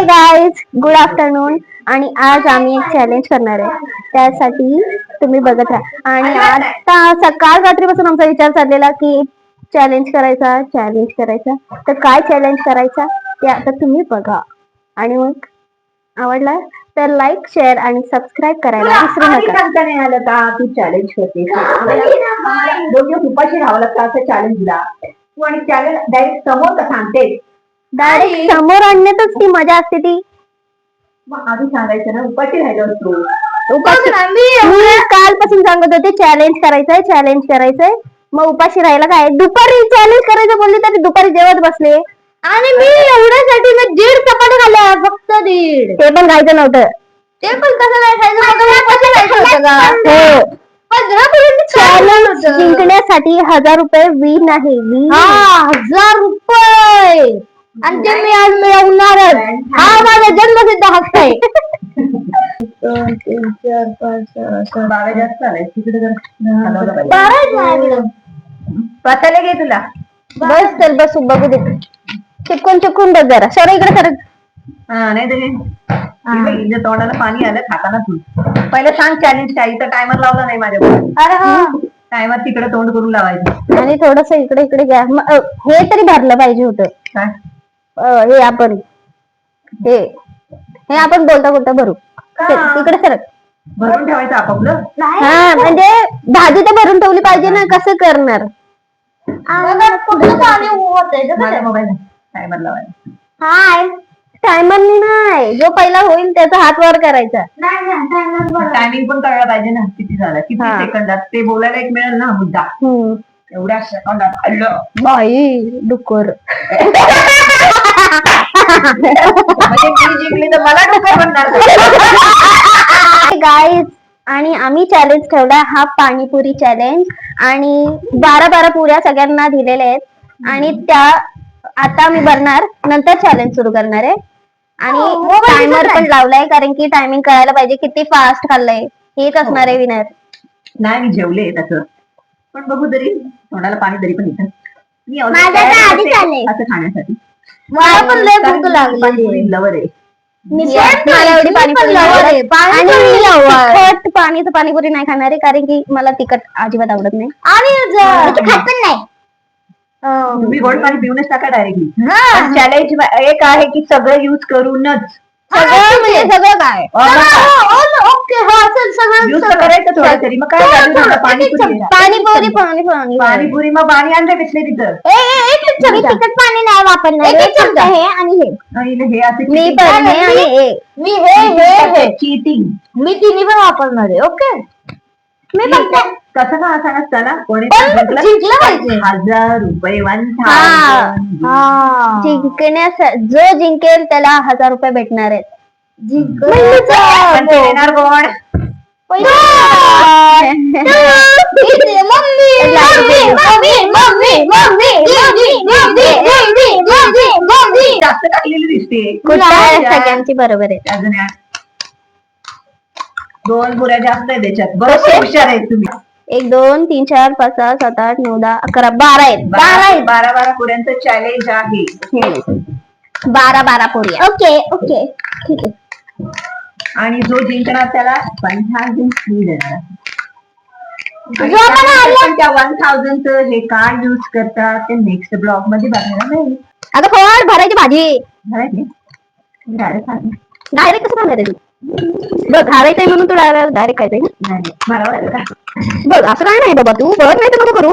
Guys, good afternoon. आणि आज आम्ही एक चॅलेंज करणार आहे. त्यासाठी तुम्ही बघत राहा. आणि आता सकाळ रात्रीपासून आमचा विचार चाललेला की चॅलेंज करायचा. तर काय चॅलेंज करायचा ते आता तुम्ही बघा. आणि मग आवडला तर लाईक, शेअर आणि सबस्क्राईब करायला विसरू नका. सांगता नाही आलं का तू चॅलेंज करते? दोघे उपाशी राहावं लागतं असं चॅलेंजला. तू आणि चॅलेंज डायरेक्ट समोर का सांगते? डायरेक्ट समोर आणण्यातच ती मजा असते ती. मग आधी सांगायचं ना, उपाशी राहिलो असतो. मी कालपासून सांगत होते चॅलेंज करायचंय. मग उपाशी राहिला काय? दुपारी चॅलेंज करायचं बोलली तरी दुपारी जेवत बसले. आणि मी एवढ्यासाठी मी 1.5 चपात्या खाल्ल्या, फक्त 1.5. ते पण खायचं नव्हतं. ते पण कसं नाही खायचं? उपाशी राहायचं होतं का? हो. 15 चॅलेंज जिंकण्यासाठी 1000 रुपये विन आहे. 1000 रुपये, आणि ते मी आज मिळवणारच. हा माझा जन्मसिद्ध हक्क आहे. 2, 3, 4, 5, 6, बारा जास्त आलाय तिकडे जर 12. स्वतःला घे तुला. बस चल बसू बघू दे. चिपकून बस जरा. सर इकडे सर. हा नाही तरी तोंडाला पाणी आलं खाताना. तू पहिलं सांग चॅलेंज काय. इथं टायमर लावला नाही माझ्याकडे. अरे हा, टायमर तिकडे तोंड करून लावायचं. आणि थोडस इकडे घ्या. हे तरी भरलं पाहिजे होतं. काय हे आपण बोलता भरू. इकडे सर. भरून ठेवायचं आपापलं. हा म्हणजे भाजी तर भरून ठेवली पाहिजे ना. कसं करणार? कुठलं पाणी होतंय का? माझ्या मोबाईल टायमर लावायचा. हाय, टायमरनी नाही. जो पहिला होईल त्याचा हात वर करायचा. टायमिंग पण कळलं पाहिजे ना, किती झालं, किती सेकंदात. ते बोलायला एक मिळेल ना मुद्दा. एवढ्या सेकंदात खाल्लं बाई डुकर. म्हणजे मी जिंकली तर मला डुकर म्हणणार. गाईज, आणि आम्ही चॅलेंज ठेवला हा पाणीपुरी चॅलेंज. आणि 12 पुऱ्या सगळ्यांना दिलेल्या आहेत. आणि त्या आता मी भरणार, नंतर चॅलेंज सुरू करणार आहे. आणि टायमर पण लावलाय, कारण की टायमिंग कळायला पाहिजे किती फास्ट खाल्लंय. हेच असणार आहे विनर. नाही मी जेवले तसं, पण बघू तरी तोंडाला पाणी तरी पण येतं. मी असं खाण्यासाठी मला पण लय भूक लागली. लवर आहे. मला एवढी पाणीपुरी तिखट पाणीपुरी नाही खाणार आहे, कारण की मला तिखट अजिबात आवडत नाही. आणि खात पण नाही. तुम्ही गोड पाणी पिऊनच टाका डायरेक्टली. चॅलेंज एक आहे की सगळं युज करूनच. सगळं म्हणजे सगळं काय? ओके, हा चल सगळं युज तर करायचं थोडं तरी. मग काय पाणीपुरी पाणीपुरी मग पाणी आणलं कसले तिथं? तिखट पाणी नाही वापरणार. हे आणि हे असं मी पण हे आणि हे. मी हे चीटिंग. मी तिन्ही पण वापरणार आहे. ओके, मी फक्त कसं का असा नसताना कोणी जिंकलं पाहिजे. 1000 रुपये. 1000 जो जिंकेल त्याला 1000 रुपये भेटणार आहेत. येणार कोण? जास्त टाकलेली दिसते. सगळ्यांची बरोबर आहे. अजून 2 पुऱ्या जास्त आहे त्याच्यात. बरोबर हुशार आहे तुम्ही. 1 2 3 4 5 6 7 8 9 10 11 12 आहेत. 12 पुऱ्यांचं चॅलेंज आहे. 12 पुऱ्या. ओके ठीक आहे. आणि जो जिंकणार त्याला 1000 फ्री देणार. त्या 1000चं हे काय यूज करतात ते नेक्स्ट ब्लॉग मध्ये बघायला मिळेल. आता फळ भरायची भाजी डायरेक्ट कसं खाणार आहे? बघ घालायचंय म्हणून तू डायरेक्ट खायचंय. बघ असं काय नाही बाबा, तू बघ नाही तर करू.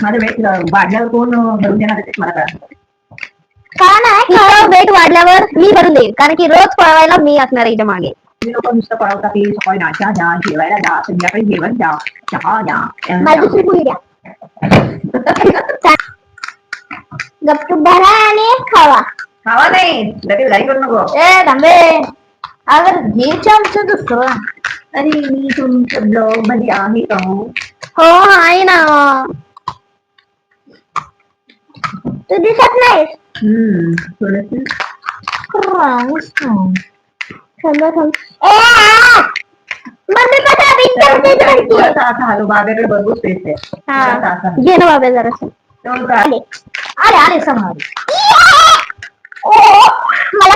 माझं वेट वाढल्यावर कोण भरून देणार मला काय वेट वाढल्यावर मी भरून देईल, कारण की रोज पळवायला मी असणार आहे मागे. लोक नुसतं पळवतात की सकाळी नाश्ता द्या, जेवायला द्या, संध्याकाळी जेवण द्या, चहा द्या. गपचूप भरा आणि खावा. खावा नाही लगेच घाई करू नको. थांबे, अगर घ्यायचं आमचं दुसरं. अरे मी तुमच्या ब्लॉग मध्ये आहे का? हो आहे ना. तू दिसत नाहीस. हॅलो बाब्याकडे भरपूर स्पेस आहे. घे ना बाबा जरा. आले समोर.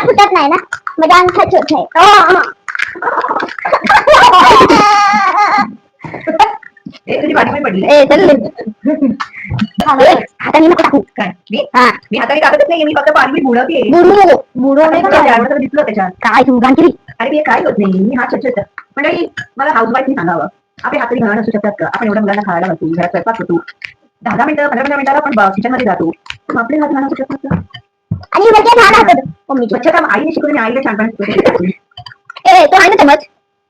फुटत नाही ना म्हणजे अंगठा होत नाही. तुझी भाजी पण पडली. ए चल हाताने नको टाकू. काय हा मी हाताने टाकतच नाही, मी फक्त पाणी बुडवते. बुडवणे दिसलं त्याच्यात. काय तू गांठली. अरे मी काय होत नाही, मी हात स्वच्छ. म्हणजे मला हाऊसवाईफनी सांगावं, आपले हातरी घाण असू शकतात का? आपण एवढ्या मुलांना खायला घालतो, घरात स्वयंपाक होतो, 10 मिनिटं 15 मिनिटाला आपण किचन मध्ये जातो, आपले हात घाण असू शकतात का? आणि म्हणजे लहान असत मम्मी स्वच्छता आईने शिकवली, आईला छानपणे ए तो आहे ना चमच.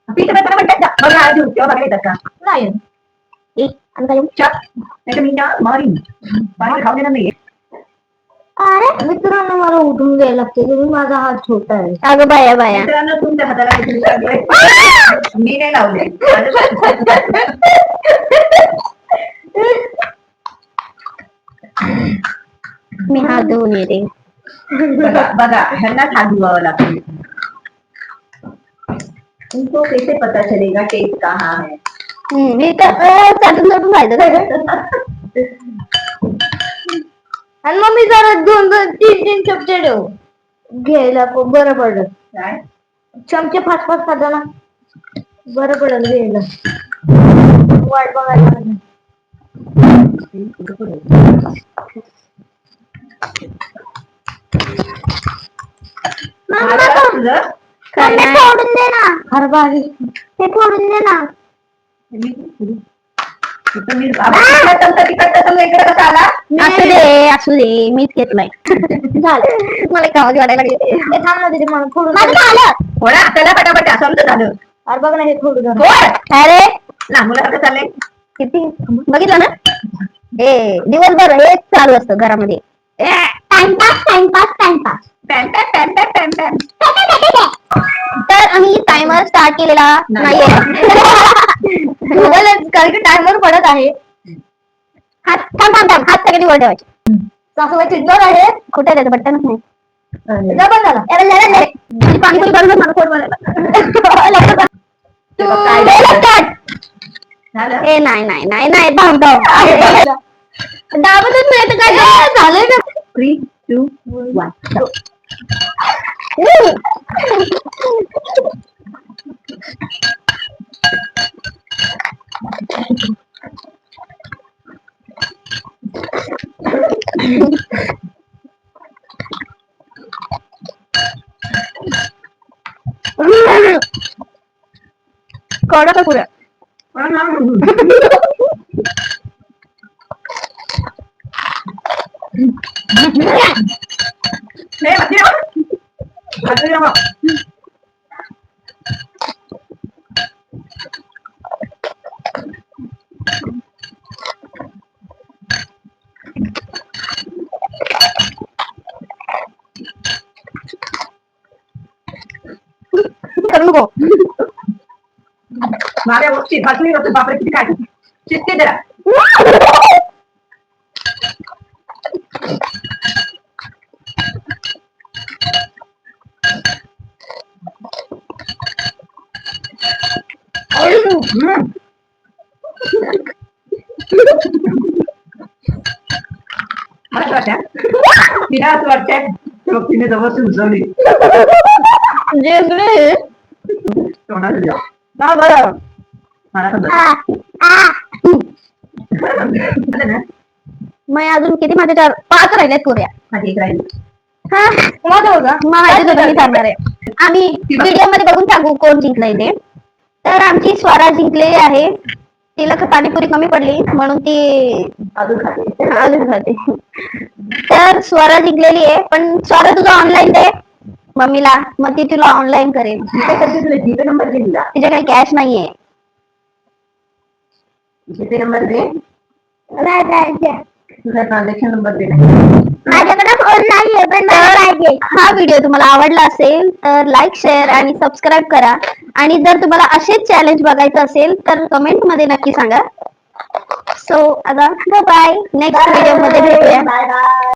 पीठ मला म्हणतात बघा आज तेव्हा बघायला येतात का? नाही नाही तर मी त्या मारीन, पाणी खाऊ देणार नाही. अरे मित्रांनो मला उठून द्यायला लागते तुम्ही माझा हात छोटा आहे. अगं बाया बाया. मित्रांनो तुमच्या हाताला मी नाही लावले. मी हात धुवून येते. बघा ह्यांना हात धुवावं लागतो. तुमको कैसे पता चलेगा टेस्ट कहाँ है? मी तर चाटून चाटून खायचं. आणि मग मी जरा 2-3 चमचे ठेव घ्यायला बरं पडलं. काय चमचे 5 खाताना बरं पडेल घ्यायला. वाट बघायला तुझं फोडून दे ना. हर बारी ते फोडून दे ना. असू दे मीच घेतलाय. मला खावाची वाटायला लागली. ते थांब ना तिथे मला फोडून थोडा हाताला पटापट असं झालं. अरे बघ ना हे फोडून अरे लहान मुलासारखं चाललंय. किती बघितलं ना. ए दिवसभर हेच चालू असतं घरामध्ये. टाइमपास तर आम्ही टायमर स्टार्ट केलेला नाहीये. कारण की टायमर पडत आहे. हात सगळ्यांनी वर ठेवायचे. सासूबाई चिडणार आहे. कुठे त्याचं बटनच नाही. पाणीपुरी करून मला फोड बोलायला. ए नाही दाबतच नाही काय झालंय ना. 3, 2, 1 कडक पुऱ्या. करू नको. माझ्या गोष्टी भाजणी होते. बापरे किती काय शिस्ते जरा. मला असं वाटतं तिला असं वाटतंय मग तिने जवळ सुचवली तोंडाला द्या. हा बरं. मला पण मग अजून किती माझे 5 राहिलेत पुऱ्या. माझी एक राहिली. माझे दोघांनी करणार आहे. आम्ही व्हिडिओ मध्ये बघून सांगू कोण जिंकलंय ते. तर आमची स्वरा जिंकलेली आहे. तिला पाणीपुरी कमी पडली म्हणून ती अजून खाते. तर स्वरा जिंकलेली आहे. पण स्वरा तुझा ऑनलाईन दे मम्मीला, मग ती तुला ऑनलाईन करेल. जीपे नंबर दे तिला. तिच्याकडे कॅश नाहीये. जीपे नंबर दे. तुझा ट्रान्झॅक्शन नंबर दे. माझ्याकडे फोन नाहीये पण हा व्हिडिओ तुम्हाला आवडला असेल तर लाईक, शेअर आणि सबस्क्राईब करा. आणि जर तुम्हाला असेच चॅलेंज बघायचं असेल तर कमेंट मध्ये नक्की सांगा. सो आता बाय. नेक्स्ट व्हिडिओ मध्ये भेटूया. Bye bye.